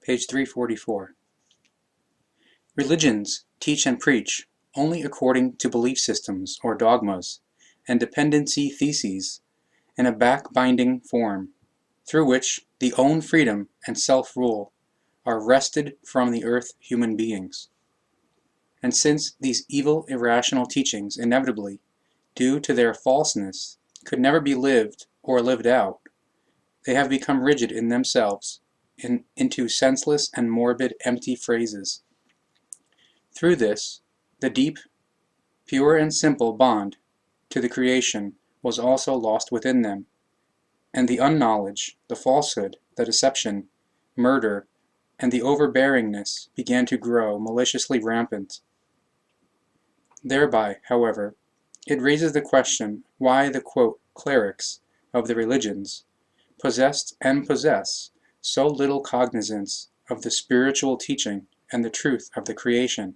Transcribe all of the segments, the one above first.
Page 344. Religions teach and preach only according to belief systems or dogmas and dependency theses in a back-binding form, through which the own freedom and self-rule are wrested from the earth human beings. And since these evil irrational teachings inevitably, due to their falseness, could never be lived or lived out, they have become rigid in themselves, into senseless and morbid empty phrases. Through this, the deep, pure and simple bond to the creation was also lost within them, and the unknowledge, the falsehood, the deception, murder, and the overbearingness began to grow maliciously rampant. Thereby, however, it raises the question why the clerics of the religions possessed and possess so little cognizance of the spiritual teaching and the truth of the creation,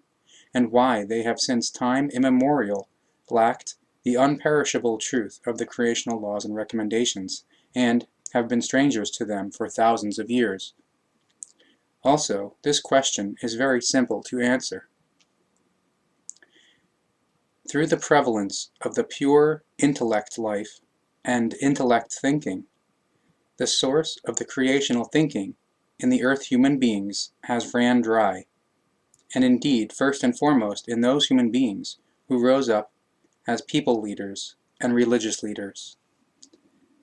and why they have since time immemorial lacked the unperishable truth of the creational laws and recommendations, and have been strangers to them for thousands of years. Also, this question is very simple to answer. Through the prevalence of the pure intellect life and intellect thinking, the source of the creational thinking in the earth human beings has ran dry, and indeed first and foremost in those human beings who rose up as people leaders and religious leaders.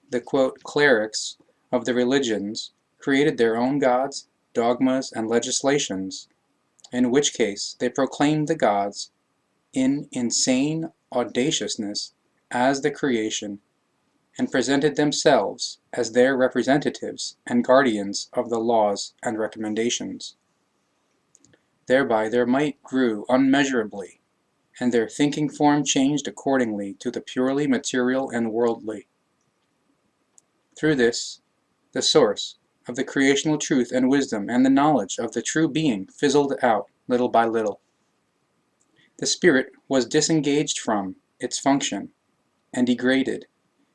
The clerics of the religions created their own gods, dogmas, and legislations, in which case they proclaimed the gods in insane audaciousness as the creation, and presented themselves as their representatives and guardians of the laws and recommendations. Thereby their might grew unmeasurably, and their thinking form changed accordingly to the purely material and worldly. Through this, the source of the creational truth and wisdom and the knowledge of the true being fizzled out little by little. The spirit was disengaged from its function and degraded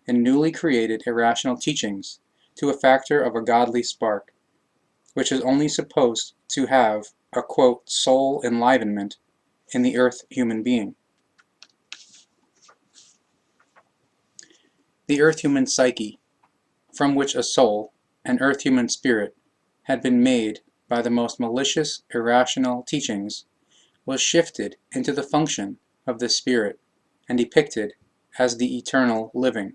in newly created irrational teachings to a factor of a godly spark, which is only supposed to have a soul enlivenment in the earth human being. The earth human psyche, from which a soul, an earth human spirit, had been made by the most malicious irrational teachings, was shifted into the function of the spirit and depicted as the eternal living.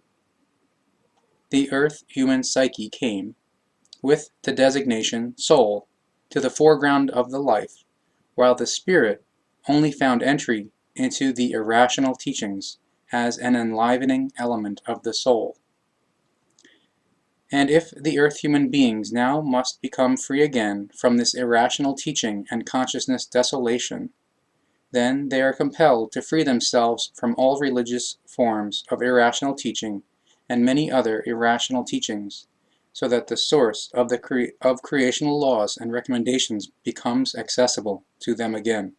The earth human psyche came, with the designation soul, to the foreground of the life, while the spirit only found entry into the irrational teachings as an enlivening element of the soul. And if the earth human beings now must become free again from this irrational teaching and consciousness desolation, then they are compelled to free themselves from all religious forms of irrational teaching and many other irrational teachings, so that the source of the creational laws and recommendations becomes accessible to them again.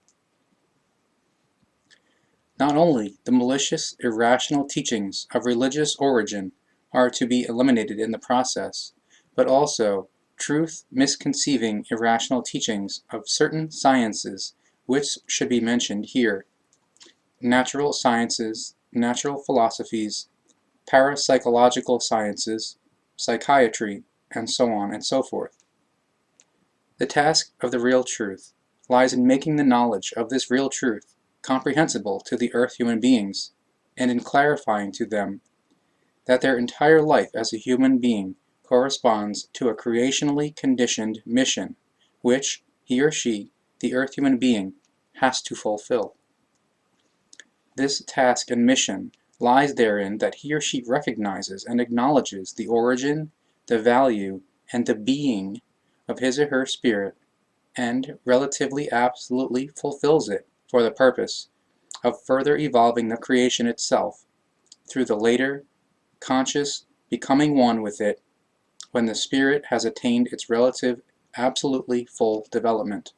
Not only the malicious irrational teachings of religious origin are to be eliminated in the process, but also truth misconceiving irrational teachings of certain sciences which should be mentioned here: natural sciences, natural philosophies, parapsychological sciences, psychiatry, and so on and so forth. The task of the real truth lies in making the knowledge of this real truth comprehensible to the earth human beings, and in clarifying to them that their entire life as a human being corresponds to a creationally conditioned mission, which he or she, the earth human being, has to fulfill. This task and mission lies therein that he or she recognizes and acknowledges the origin, the value, and the being of his or her spirit, and relatively absolutely fulfills it for the purpose of further evolving the creation itself through the later conscious becoming one with it when the spirit has attained its relative absolutely full development.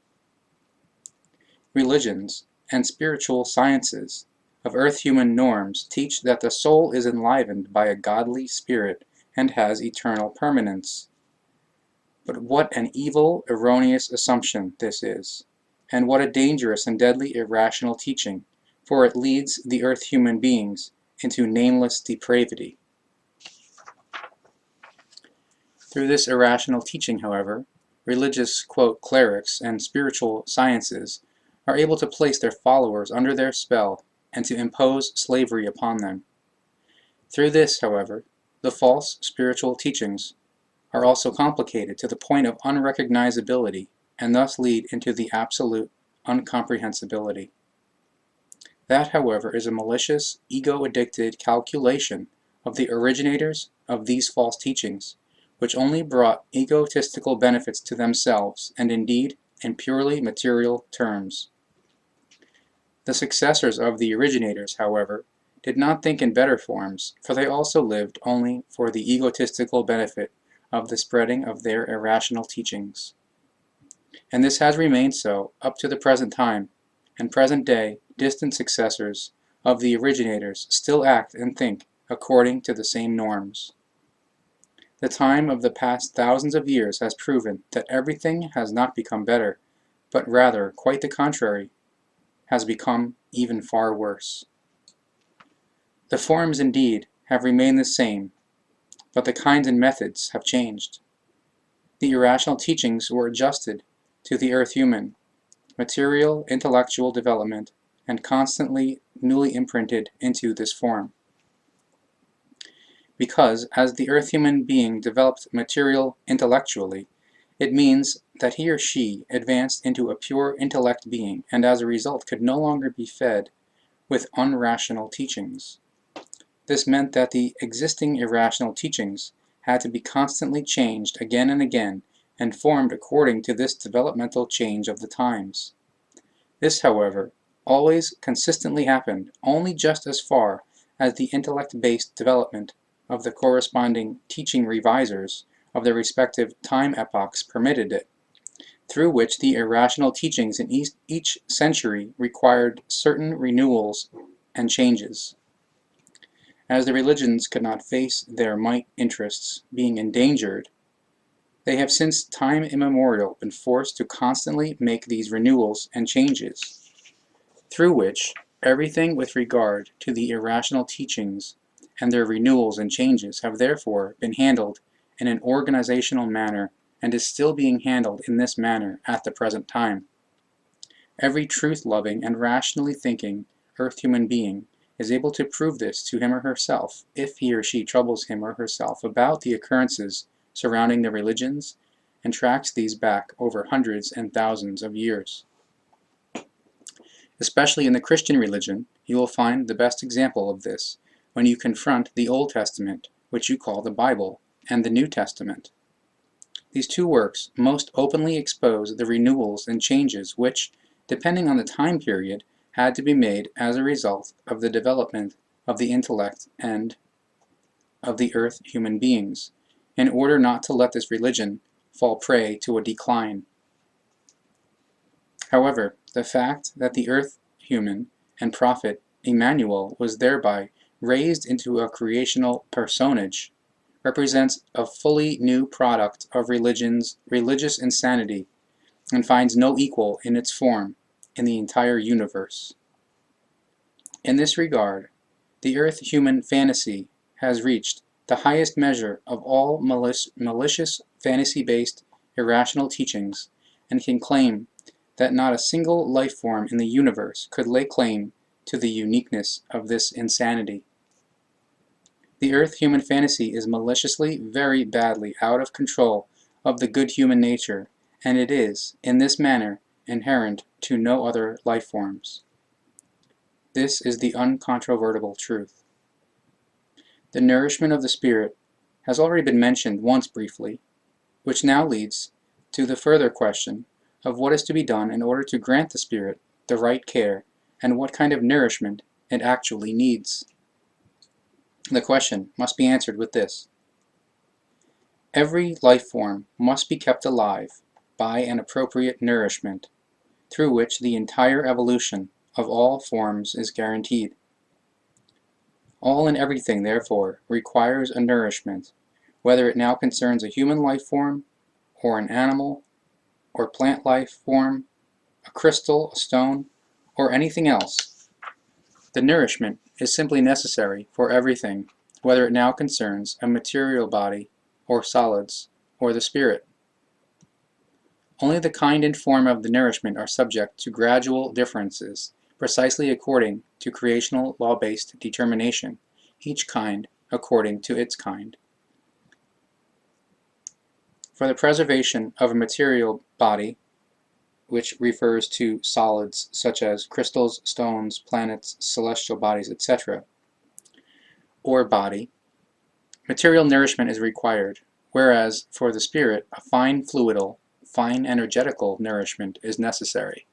Religions and spiritual sciences of earth human norms teach that the soul is enlivened by a godly spirit and has eternal permanence. But what an evil, erroneous assumption this is, and what a dangerous and deadly irrational teaching, for it leads the earth human beings into nameless depravity. Through this irrational teaching, however, religious, quote, clerics and spiritual sciences are able to place their followers under their spell and to impose slavery upon them. Through this, however, the false spiritual teachings are also complicated to the point of unrecognizability and thus lead into the absolute uncomprehensibility. That, however, is a malicious, ego-addicted calculation of the originators of these false teachings, which only brought egotistical benefits to themselves, and indeed in purely material terms. The successors of the originators, however, did not think in better forms, for they also lived only for the egotistical benefit of the spreading of their irrational teachings. And this has remained so up to the present time, and present day distant successors of the originators still act and think according to the same norms. The time of the past thousands of years has proven that everything has not become better, but rather, quite the contrary, has become even far worse. The forms, indeed, have remained the same, but the kinds and methods have changed. The irrational teachings were adjusted to the earth human, material, intellectual development, and constantly newly imprinted into this form. Because, as the earth human being developed material intellectually, it means that he or she advanced into a pure intellect being, and as a result could no longer be fed with unrational teachings. This meant that the existing irrational teachings had to be constantly changed again and again, and formed according to this developmental change of the times. This, however, always consistently happened only just as far as the intellect-based development of the corresponding teaching revisers of their respective time epochs permitted it, through which the irrational teachings in each century required certain renewals and changes. As the religions could not face their might interests being endangered, they have since time immemorial been forced to constantly make these renewals and changes, through which everything with regard to the irrational teachings and their renewals and changes have therefore been handled in an organizational manner and is still being handled in this manner at the present time. Every truth-loving and rationally thinking earth human being is able to prove this to him or herself if he or she troubles him or herself about the occurrences surrounding the religions and tracks these back over hundreds and thousands of years. Especially in the Christian religion, you will find the best example of this when you confront the Old Testament, which you call the Bible, and the New Testament. These two works most openly expose the renewals and changes which, depending on the time period, had to be made as a result of the development of the intellect and of the earth human beings, in order not to let this religion fall prey to a decline. However, the fact that the earth human and prophet Emmanuel was thereby raised into a creational personage represents a fully new product of religious insanity and finds no equal in its form in the entire universe. In this regard, the earth human fantasy has reached the highest measure of all malicious fantasy-based irrational teachings, and can claim that not a single life form in the universe could lay claim to the uniqueness of this insanity. The earth human fantasy is maliciously very badly out of control of the good human nature, and it is, in this manner, inherent to no other life forms. This is the uncontrovertible truth. The nourishment of the spirit has already been mentioned once briefly, which now leads to the further question of what is to be done in order to grant the spirit the right care and what kind of nourishment it actually needs. The question must be answered with this. Every life form must be kept alive by an appropriate nourishment, through which the entire evolution of all forms is guaranteed. All and everything, therefore, requires a nourishment, whether it now concerns a human life form or an animal, or plant life form, a crystal, a stone, or anything else. The nourishment is simply necessary for everything, whether it now concerns a material body, or solids, or the spirit. Only the kind and form of the nourishment are subject to gradual differences, precisely according to creational law-based determination, each kind according to its kind. For the preservation of a material body, which refers to solids such as crystals, stones, planets, celestial bodies, etc., or body, material nourishment is required, whereas for the spirit, a fine fluidal, fine energetical nourishment is necessary.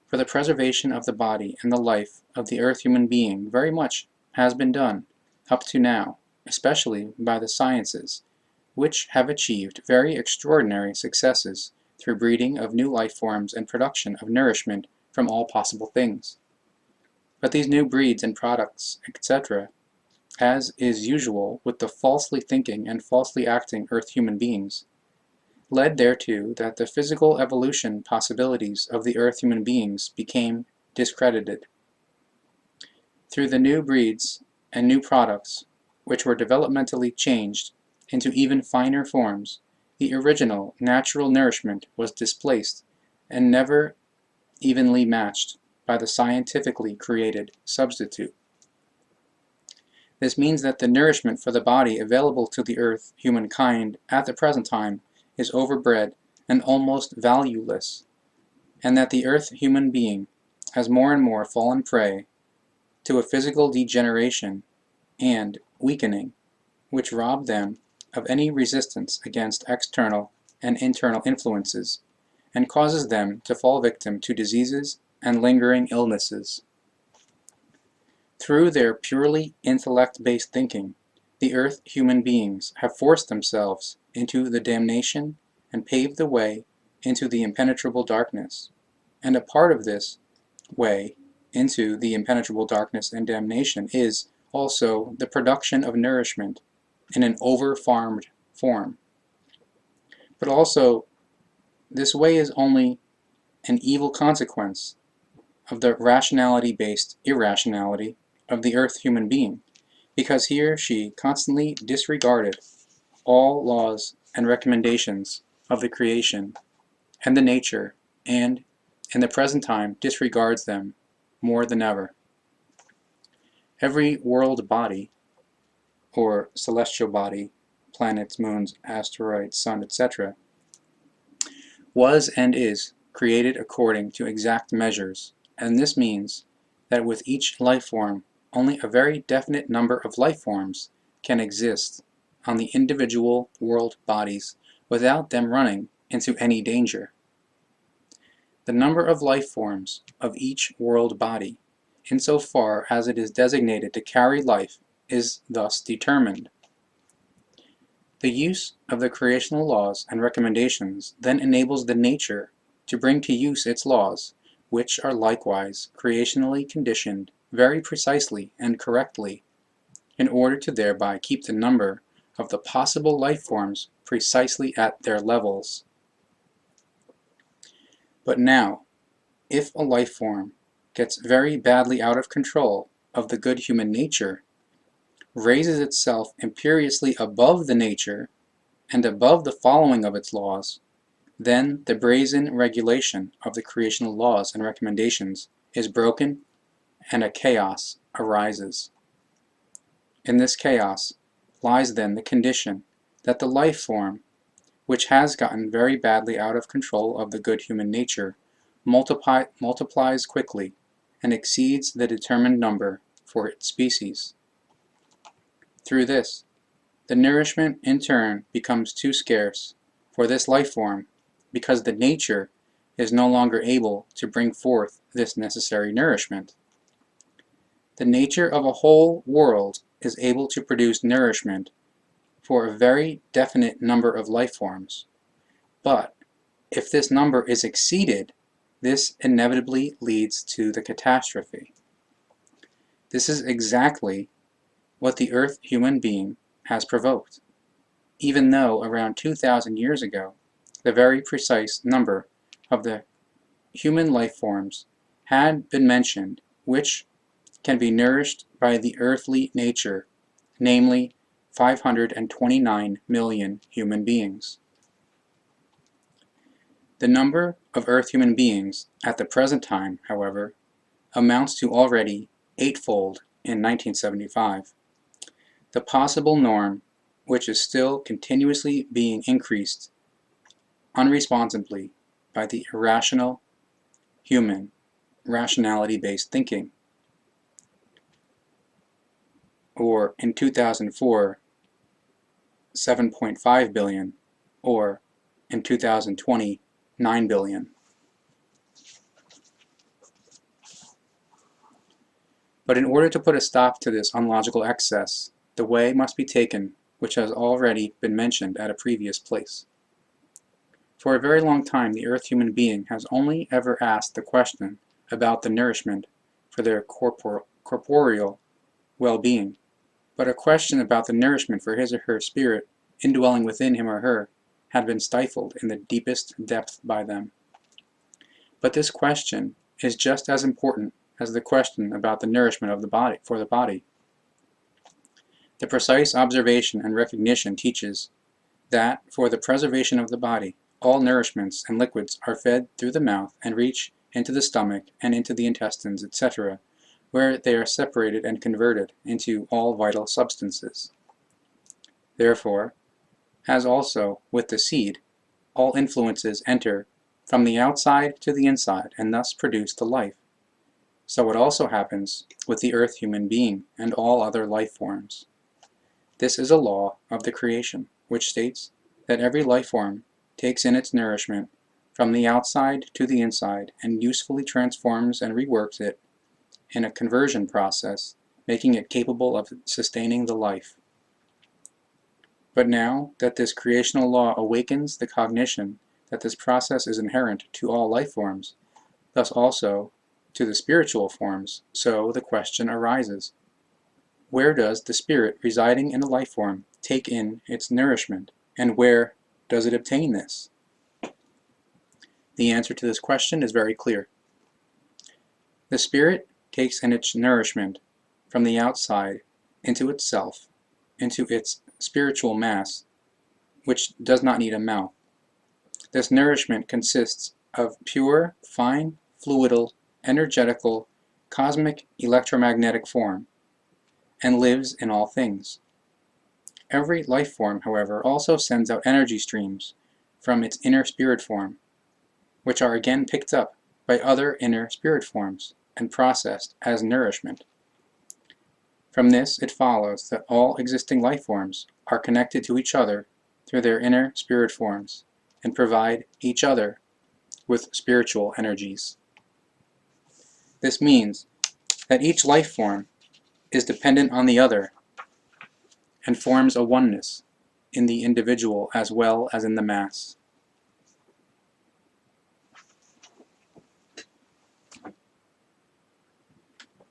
For the preservation of the body and the life of the earth human being, very much has been done up to now, especially by the sciences, which have achieved very extraordinary successes through breeding of new life forms and production of nourishment from all possible things. But these new breeds and products, etc., as is usual with the falsely thinking and falsely acting earth human beings, led thereto that the physical evolution possibilities of the earth human beings became discredited. Through the new breeds and new products, which were developmentally changed into even finer forms, the original natural nourishment was displaced and never evenly matched by the scientifically created substitute. This means that the nourishment for the body available to the earth humankind at the present time is overbred and almost valueless, and that the earth human being has more and more fallen prey to a physical degeneration and weakening, which rob them of any resistance against external and internal influences, and causes them to fall victim to diseases and lingering illnesses. Through their purely intellect-based thinking, the earth human beings have forced themselves into the damnation and paved the way into the impenetrable darkness, and a part of this way into the impenetrable darkness and damnation is also the production of nourishment in an over-farmed form. But also, this way is only an evil consequence of the rationality-based irrationality of the earth human being, because he or she constantly disregarded all laws and recommendations of the creation and the nature, and in the present time disregards them more than ever. Every world body, or celestial body, planets, moons, asteroids, sun, etc., was and is created according to exact measures, and this means that with each life form, only a very definite number of life forms can exist on the individual world bodies without them running into any danger. The number of life forms of each world body, insofar as it is designated to carry life, is thus determined. The use of the creational laws and recommendations then enables the nature to bring to use its laws, which are likewise creationally conditioned very precisely and correctly, in order to thereby keep the number of the possible life forms precisely at their levels. But now, if a life form gets very badly out of control of the good human nature, raises itself imperiously above the nature and above the following of its laws, then the brazen regulation of the creational laws and recommendations is broken and a chaos arises. In this chaos lies then the condition that the life form, which has gotten very badly out of control of the good human nature, multiplies quickly and exceeds the determined number for its species. Through this, the nourishment in turn becomes too scarce for this life form, because the nature is no longer able to bring forth this necessary nourishment. The nature of a whole world is able to produce nourishment for a very definite number of life forms, but if this number is exceeded, this inevitably leads to the catastrophe. This is exactly what the earth human being has provoked. even though around 2,000 years ago, the very precise number of the human life forms had been mentioned which can be nourished by the earthly nature, namely 529 million human beings. The number of Earth human beings at the present time, however, amounts to already eightfold in 1975. The possible norm, which is still continuously being increased unresponsibly by the irrational human rationality-based thinking, or in 2004, 7.5 billion, or in 2020, 9 billion. But in order to put a stop to this unlogical excess, the way must be taken which has already been mentioned at a previous place. For a very long time, the Earth human being has only ever asked the question about the nourishment for their corporeal well-being, but a question about the nourishment for his or her spirit indwelling within him or her had been stifled in the deepest depth by them. But this question is just as important as the question about the nourishment of the body for the body. The precise observation and recognition teaches that for the preservation of the body, all nourishments and liquids are fed through the mouth and reach into the stomach and into the intestines, etc., where they are separated and converted into all vital substances. Therefore, as also with the seed, all influences enter from the outside to the inside and thus produce the life. So it also happens with the Earth human being and all other life forms. This is a law of the creation, which states that every life form takes in its nourishment from the outside to the inside and usefully transforms and reworks it in a conversion process, making it capable of sustaining the life. But now that this creational law awakens the cognition that this process is inherent to all life forms, thus also to the spiritual forms, so the question arises: where does the spirit residing in a life form take in its nourishment, and where does it obtain this? The answer to this question is very clear. The spirit takes in its nourishment from the outside into itself, into its spiritual mass, which does not need a mouth. This nourishment consists of pure, fine, fluidal, energetical, cosmic electromagnetic form, and lives in all things. Every life form, however, also sends out energy streams from its inner spirit form, which are again picked up by other inner spirit forms and processed as nourishment. From this it follows that all existing life forms are connected to each other through their inner spirit forms and provide each other with spiritual energies. This means that each life form is dependent on the other and forms a oneness in the individual as well as in the mass.